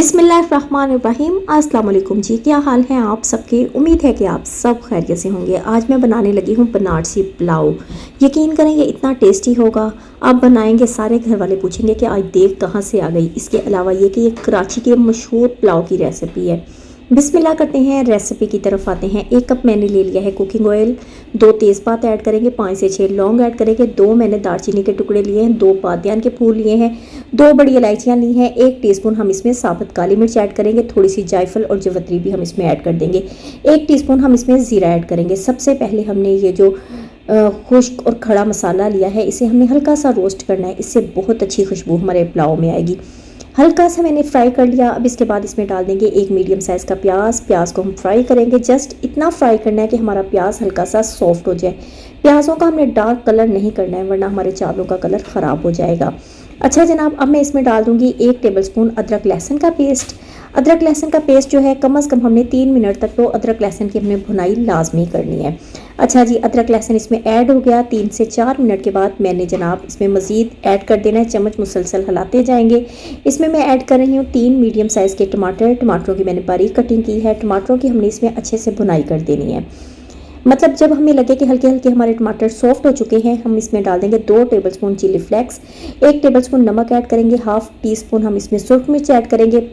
बिस्मिल्लाहिर्रहमानिर्रहीम। अस्सलाम वालेकुम जी, क्या हाल है आप सबके। उम्मीद है कि आप सब खैरियत से होंगे। आज मैं बनाने लगी हूँ बनारसी पुलाव। यकीन करें ये इतना टेस्टी होगा, आप बनाएंगे सारे घर वाले पूछेंगे कि आज देख कहाँ से आ गई। इसके अलावा ये कि ये कराची के मशहूर पुलाव की रेसिपी है। बिस्मिल्लाह करते हैं, रेसिपी की तरफ आते हैं। 1 कप मैंने ले लिया है कुकिंग ऑयल, 2 तेज़पात ऐड करेंगे, 5 से 6 लौंग ऐड करेंगे, 2 मैंने दालचीनी के टुकड़े लिए हैं, 2 बादियान के फूल लिए हैं, 2 बड़ी इलायचियाँ ली हैं, 1 टीस्पून हम इसमें साबुत काली मिर्च ऐड करेंगे, थोड़ी सी जायफल और जवित्री भी हम इसमें ऐड कर देंगे, 1 टीस्पून हम इसमें ज़ीरा ऐड करेंगे। सबसे पहले हमने ये जो खुश्क और खड़ा मसाला लिया है इसे हमने हल्का सा रोस्ट करना है, इससे बहुत अच्छी खुशबू हमारे पुलाव में आएगी। हल्का सा मैंने फ्राई कर लिया। अब इसके बाद इसमें डाल देंगे 1 मीडियम साइज़ का प्याज को हम फ्राई करेंगे। जस्ट इतना फ्राई करना है कि हमारा प्याज हल्का सा सॉफ्ट हो जाए। प्याज़ों का हमने डार्क कलर नहीं करना है वरना हमारे चावलों का कलर ख़राब हो जाएगा। अच्छा जनाब, अब मैं इसमें डाल दूंगी 1 टेबलस्पून अदरक लहसुन का पेस्ट। अदरक लहसुन का पेस्ट जो है कम से कम हमने 3 मिनट तक तो अदरक लहसुन की हमने भुनाई लाजमी करनी है। अच्छा जी, अदरक लहसुन इसमें ऐड हो गया। 3 से 4 मिनट के बाद मैंने जनाब इसमें मज़ीद ऐड कर देना है। चम्मच मुसलसल हिलाते जाएंगे। इसमें मैं ऐड कर रही हूँ 3 मीडियम साइज़ के टमाटरों की मैंने बारीक कटिंग की है। टमाटरों की हमने इसमें अच्छे से भुनाई कर देनी है। मतलब जब हमें लगे कि हल्के हल्के हमारे टमाटर सॉफ्ट हो चुके हैं, हम इसमें डाल देंगे 2 टेबलस्पून चिली फ्लेक्स, 1 टेबलस्पून नमक ऐड करेंगे, हाफ टी स्पून हम इसमें सुरख मिर्च ऐड करेंगे,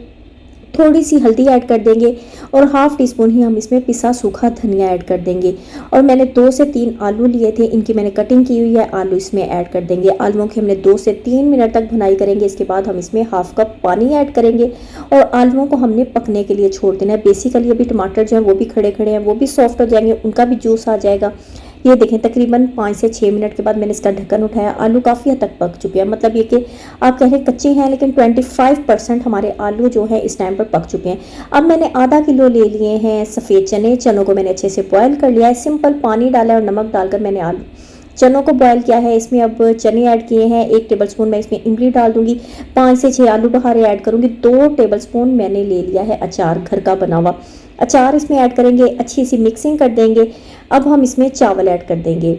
थोड़ी सी हल्दी ऐड कर देंगे और हाफ टी स्पून ही हम इसमें पिसा सूखा धनिया ऐड कर देंगे। और मैंने 2 से 3 आलू लिए थे, इनकी मैंने कटिंग की हुई है, आलू इसमें ऐड कर देंगे। आलूओं की हमने 2 से 3 मिनट तक भुनाई करेंगे। इसके बाद हम इसमें हाफ कप पानी ऐड करेंगे और आलूओं को हमने पकने के लिए छोड़ देना है। बेसिकली अभी टमाटर जो है वो भी खड़े खड़े हैं, वो भी सॉफ्ट हो जाएंगे, उनका भी जूस आ जाएगा। ये देखें तकरीबन 5 से 6 मिनट के बाद मैंने इसका ढक्कन उठाया। आलू काफ़ी हद तक पक चुके हैं, मतलब ये कि आप कह रहे हैं कच्चे हैं लेकिन 25% हमारे आलू जो है इस टाइम पर पक चुके हैं। अब मैंने आधा किलो ले लिए हैं सफ़ेद चने। चनों को मैंने अच्छे से बॉयल कर लिया है। सिंपल पानी डाला और नमक डालकर मैंने आलू चनों को बॉयल किया है। इसमें अब चने ऐड किए हैं। 1 टेबलस्पून मैं इसमें इमली डाल दूंगी, 5 से 6 आलू बखारे ऐड करूंगी, 2 टेबलस्पून मैंने ले लिया है अचार, घर का बना हुआ अचार इसमें ऐड करेंगे, अच्छी सी मिक्सिंग कर देंगे। अब हम इसमें चावल ऐड कर देंगे।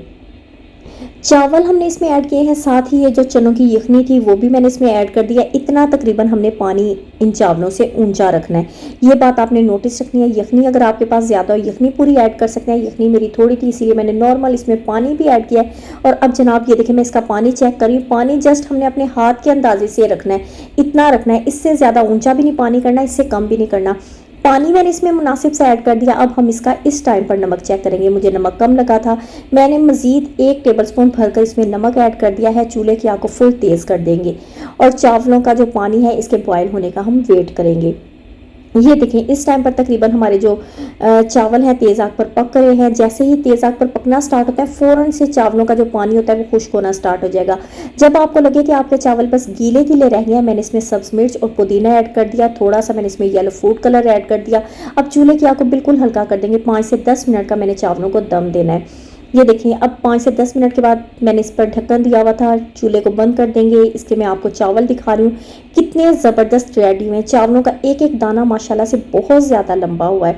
चावल हमने इसमें ऐड किए हैं, साथ ही ये जो चनों की यखनी थी वो भी मैंने इसमें ऐड कर दिया। इतना तकरीबन हमने पानी इन चावलों से ऊंचा रखना है। ये बात आपने नोटिस रखनी है। यखनी अगर आपके पास ज़्यादा हो यखनी पूरी ऐड कर सकते हैं। यखनी मेरी थोड़ी थी इसीलिए मैंने नॉर्मल इसमें पानी भी ऐड किया है। और अब जनाब ये देखिए मैं इसका पानी चेक कर रही हूँ। पानी जस्ट हमने अपने हाथ के अंदाजे से रखना है, इतना रखना है। इससे ज़्यादा ऊँचा भी नहीं पानी करना, इससे कम भी नहीं करना। पानी मैंने इसमें मुनासिब सा ऐड कर दिया। अब हम इसका इस टाइम पर नमक चेक करेंगे। मुझे नमक कम लगा था, मैंने मज़ीद 1 टेबलस्पून भरकर इसमें नमक ऐड कर दिया है। चूल्हे की आग को फुल तेज़ कर देंगे और चावलों का जो पानी है इसके बॉयल होने का हम वेट करेंगे। ये देखें इस टाइम पर तकरीबन हमारे जो चावल हैं तेज़ आग पर पक रहे हैं। जैसे ही तेज़ आग पर पकना स्टार्ट होता है फ़ौरन से चावलों का जो पानी होता है वो खुश्क होना स्टार्ट हो जाएगा। जब आपको लगे कि आपके चावल बस गीले गीले रह गए हैं, मैंने इसमें सब्ज़ मिर्च और पुदीना ऐड कर दिया, थोड़ा सा मैंने इसमें येलो फूड कलर ऐड कर दिया। अब चूल्हे की आग को बिल्कुल हल्का कर देंगे। 5 से 10 मिनट का मैंने चावलों को दम देना है। ये देखिए अब 5 से 10 मिनट के बाद मैंने इस पर ढक्कन दिया हुआ था। चूल्हे को बंद कर देंगे। इसके मैं आपको चावल दिखा रही हूँ कितने ज़बरदस्त रेडी हुए हैं। चावलों का एक एक दाना माशाल्लाह से बहुत ज़्यादा लंबा हुआ है,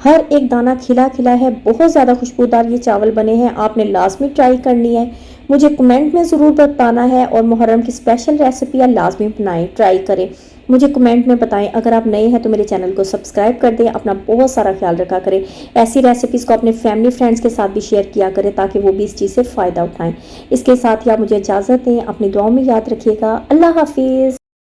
हर एक दाना खिला खिला है, बहुत ज़्यादा खुशबूदार ये चावल बने हैं। आपने लाजमी ट्राई करनी है, मुझे कमेंट में ज़रूर बताना है। और मुहर्रम की स्पेशल रेसिपियाँ लाजमी बनाएं, ट्राई करें, मुझे कमेंट में बताएं। अगर आप नए हैं तो मेरे चैनल को सब्सक्राइब कर दें। अपना बहुत सारा ख्याल रखा करें। ऐसी रेसिपीज़ को अपने फैमिली फ्रेंड्स के साथ भी शेयर किया करें ताकि वो भी इस चीज़ से फ़ायदा उठाएं। इसके साथ ही आप मुझे इजाज़त दें। अपनी दुआओं में याद रखिएगा। अल्लाह हाफिज़।